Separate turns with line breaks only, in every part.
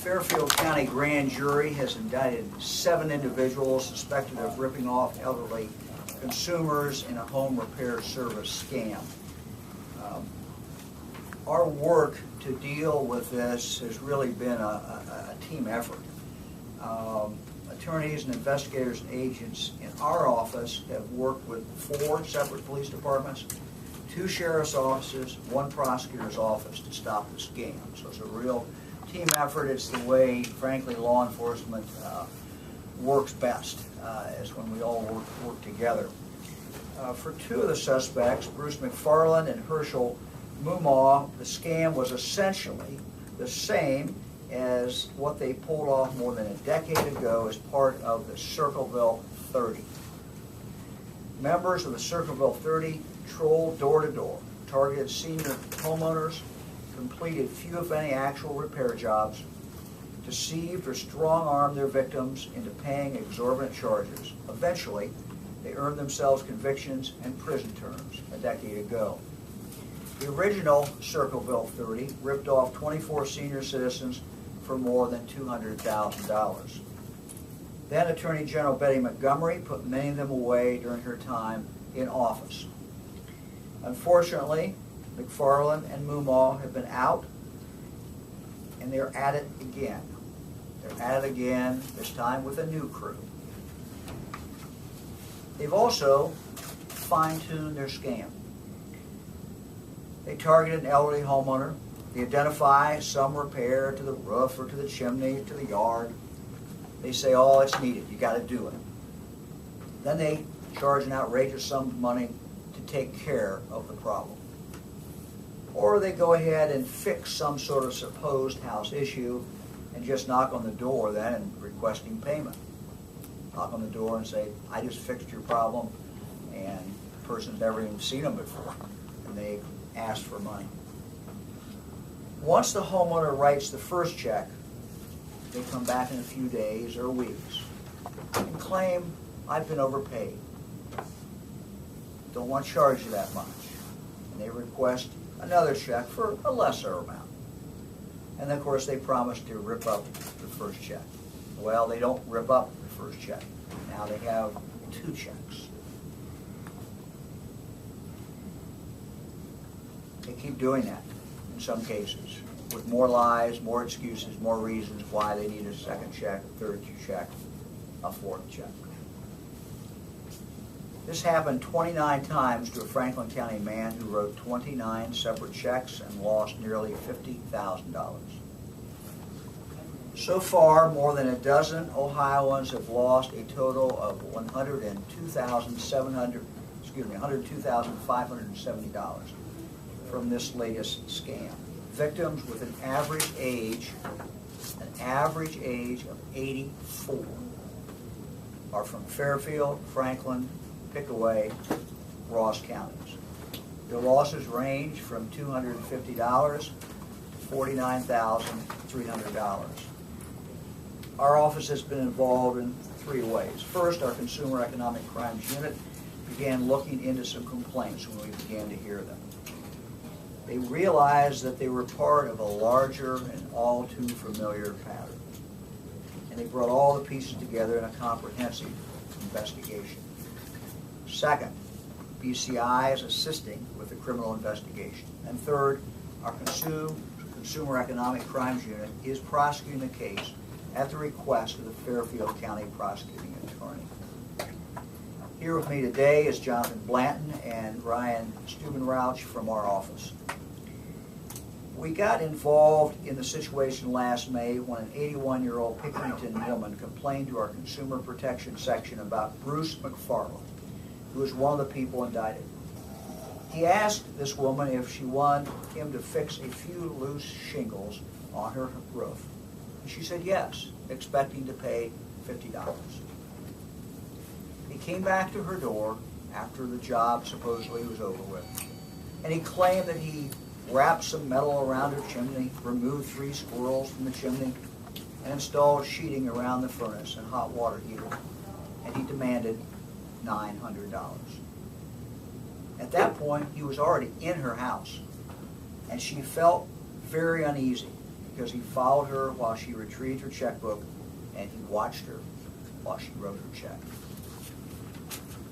Fairfield County Grand Jury has indicted 7 individuals suspected of ripping off elderly consumers in a home repair service scam. Our work to deal with this has really been a team effort. Attorneys and investigators and agents in our office have worked with 4 separate police departments, 2 sheriff's offices, 1 prosecutor's office to stop the scam. So it's a real team effort. It's the way, frankly, law enforcement works best, is when we all work together. For 2 of the suspects, Bruce McFarland and Herschel Mumaw, the scam was essentially the same as what they pulled off more than a decade ago as part of the Circleville 30. Members of the Circleville 30 trolled door to door, targeted senior homeowners, completed few if any actual repair jobs, deceived or strong-armed their victims into paying exorbitant charges. Eventually, they earned themselves convictions and prison terms a decade ago. The original Circleville 30 ripped off 24 senior citizens for more than $200,000. Then Attorney General Betty Montgomery put many of them away during her time in office. Unfortunately, McFarland and Mumaw have been out, and they're at it again. They're at it again, this time with a new crew. They've also fine-tuned their scam. They targeted an elderly homeowner. They identify some repair to the roof or to the chimney, to the yard. They say, oh, it's needed, you got to do it. Then they charge an outrageous sum of money to take care of the problem. Or they go ahead and fix some sort of supposed house issue and just knock on the door then and requesting payment. Knock on the door and say, I just fixed your problem, and the person's never even seen them before, and they ask for money. Once the homeowner writes the first check, they come back in a few days or weeks and claim, I've been overpaid. Don't want to charge you that much. And they request another check for a lesser amount. And then, of course, they promise to rip up the first check. Well, they don't rip up the first check. Now they have 2 checks. They keep doing that in some cases, with more lies, more excuses, more reasons why they need a second check, a third check, a 4th check. This happened 29 times to a Franklin County man who wrote 29 separate checks and lost nearly $50,000. So far, more than a dozen Ohioans have lost a total of $102,570 from this latest scam. Victims with an average age of 84 are from Fairfield, Franklin, Pickaway, Ross counties. Their losses range from $250 to $49,300. Our office has been involved in 3 ways. First, our Consumer Economic Crimes Unit began looking into some complaints when we began to hear them. They realized that they were part of a larger and all too familiar pattern. And they brought all the pieces together in a comprehensive investigation. Second, BCI is assisting with the criminal investigation. And third, our Consumer Economic Crimes Unit is prosecuting the case at the request of the Fairfield County Prosecuting Attorney. Here with me today is Jonathan Blanton and Ryan Stubenrauch from our office. We got involved in the situation last May when an 81-year-old Pickerington woman complained to our Consumer Protection section about Bruce McFarland, who was one of the people indicted. He asked this woman if she wanted him to fix a few loose shingles on her roof. And she said yes, expecting to pay $50. He came back to her door after the job supposedly was over with, and he claimed that he wrapped some metal around her chimney, removed 3 squirrels from the chimney, and installed sheeting around the furnace and hot water heater, and he demanded $900. At that point, he was already in her house, and she felt very uneasy because he followed her while she retrieved her checkbook, and he watched her while she wrote her check.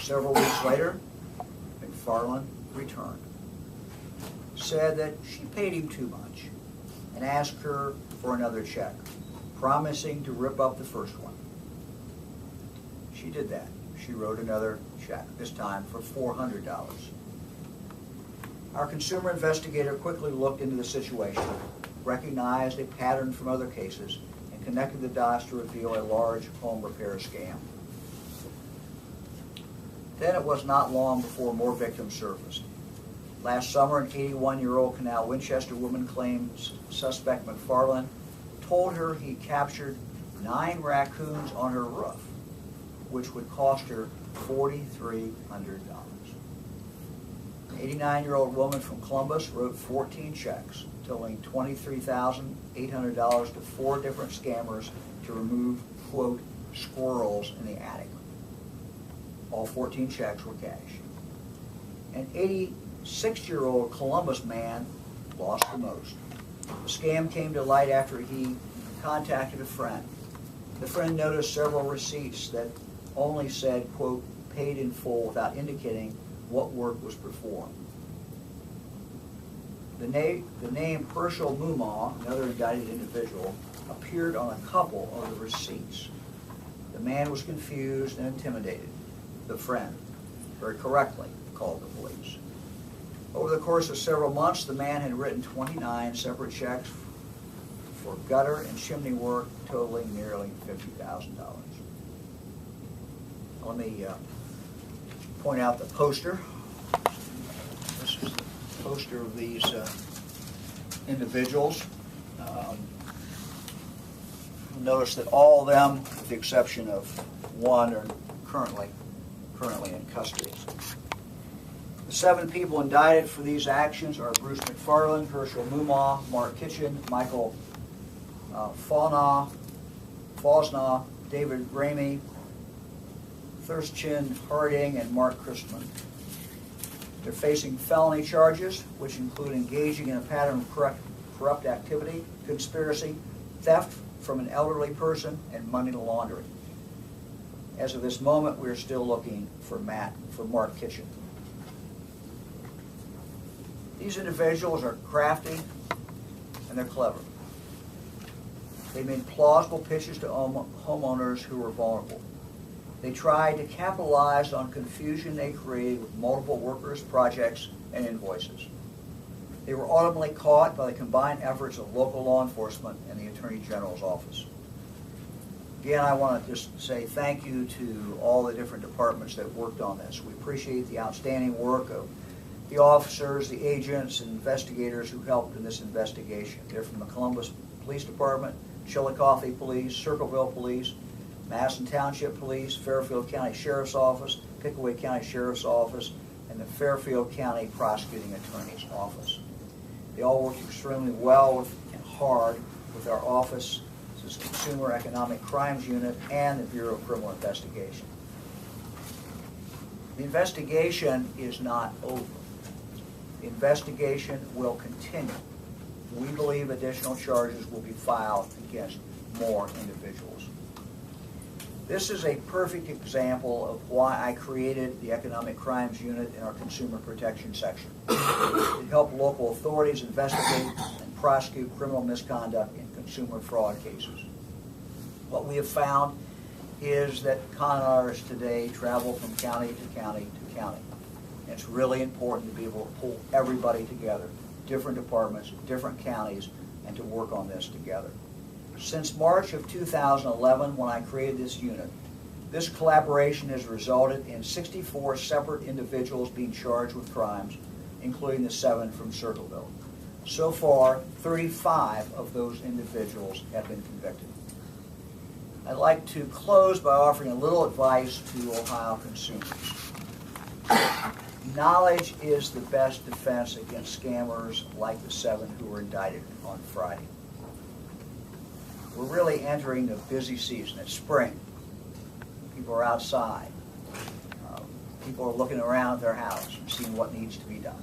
Several weeks later, McFarland returned, said that she paid him too much, and asked her for another check, promising to rip up the first one. She did that. She wrote another check, this time for $400. Our consumer investigator quickly looked into the situation, recognized a pattern from other cases, and connected the dots to reveal a large home repair scam. Then it was not long before more victims surfaced. Last summer, an 81-year-old Canal Winchester woman claims suspect McFarland told her he captured 9 raccoons on her roof, which would cost her $4,300. An 89-year-old woman from Columbus wrote 14 checks, totaling $23,800 to 4 different scammers to remove, quote, squirrels in the attic. All 14 checks were cash. An 86-year-old Columbus man lost the most. The scam came to light after he contacted a friend. The friend noticed several receipts that only said, quote, paid in full, without indicating what work was performed. The name Herschel Mumaw, another indicted individual, appeared on a couple of the receipts. The man was confused and intimidated. The friend, very correctly, called the police. Over the course of several months, the man had written 29 separate checks for gutter and chimney work, totaling nearly $50,000. Let me point out the poster. This is the poster of these individuals. Notice that all of them, with the exception of one, are currently in custody. The 7 people indicted for these actions are Bruce McFarland, Herschel Mumaw, Mark Kitchen, Michael Fosnaw, David Ramey, Thurston Harding, and Mark Christman. They're facing felony charges, which include engaging in a pattern of corrupt activity, conspiracy, theft from an elderly person, and money laundering. As of this moment, we are still looking for Mark Kitchen. These individuals are crafty and they're clever. They made plausible pitches to homeowners who were vulnerable. They tried to capitalize on confusion they created with multiple workers, projects, and invoices. They were ultimately caught by the combined efforts of local law enforcement and the Attorney General's office. Again, I want to just say thank you to all the different departments that worked on this. We appreciate the outstanding work of the officers, the agents, and investigators who helped in this investigation. They're from the Columbus Police Department, Chillicothe Police, Circleville Police, Madison Township Police, Fairfield County Sheriff's Office, Pickaway County Sheriff's Office, and the Fairfield County Prosecuting Attorney's Office. They all worked extremely well and hard with our office, this is Consumer Economic Crimes Unit, and the Bureau of Criminal Investigation. The investigation is not over. The investigation will continue. We believe additional charges will be filed against more individuals. This is a perfect example of why I created the Economic Crimes Unit in our Consumer Protection section. It helped local authorities investigate and prosecute criminal misconduct in consumer fraud cases. What we have found is that con artists today travel from county to county to county. And it's really important to be able to pull everybody together, different departments, different counties, and to work on this together. Since March of 2011, when I created this unit, this collaboration has resulted in 64 separate individuals being charged with crimes, including the 7 from Circleville. So far, 35 of those individuals have been convicted. I'd like to close by offering a little advice to Ohio consumers. Knowledge is the best defense against scammers like the 7 who were indicted on Friday. We're really entering the busy season. It's spring. People are outside. People are looking around their house and seeing what needs to be done.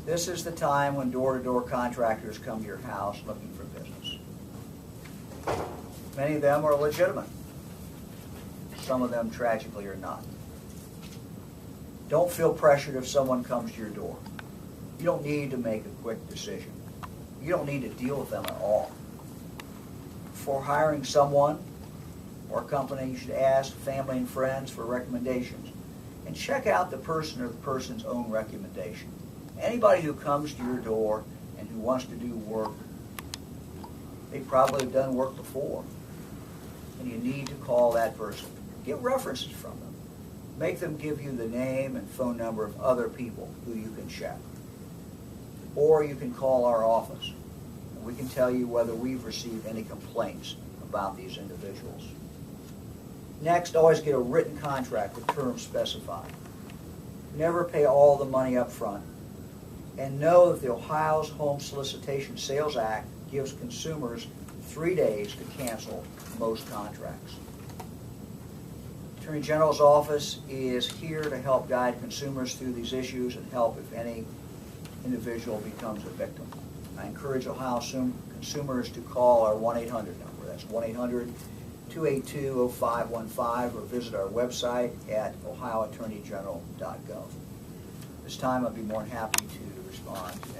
This is the time when door-to-door contractors come to your house looking for bids. Many of them are legitimate. Some of them, tragically, are not. Don't feel pressured if someone comes to your door. You don't need to make a quick decision. You don't need to deal with them at all. Before hiring someone or company, you should ask family and friends for recommendations. And check out the person or the person's own recommendation. Anybody who comes to your door and who wants to do work, they probably have done work before. And you need to call that person. Get references from them. Make them give you the name and phone number of other people who you can check. Or you can call our office, and we can tell you whether we've received any complaints about these individuals. Next, always get a written contract with terms specified. Never pay all the money up front. And know that the Ohio's Home Solicitation Sales Act gives consumers 3 days to cancel most contracts. Attorney General's office is here to help guide consumers through these issues and help if any individual becomes a victim. I encourage Ohio consumers to call our 1-800 number. That's 1-800-282-0515 or visit our website at ohioattorneygeneral.gov. This time I'd be more than happy to respond to any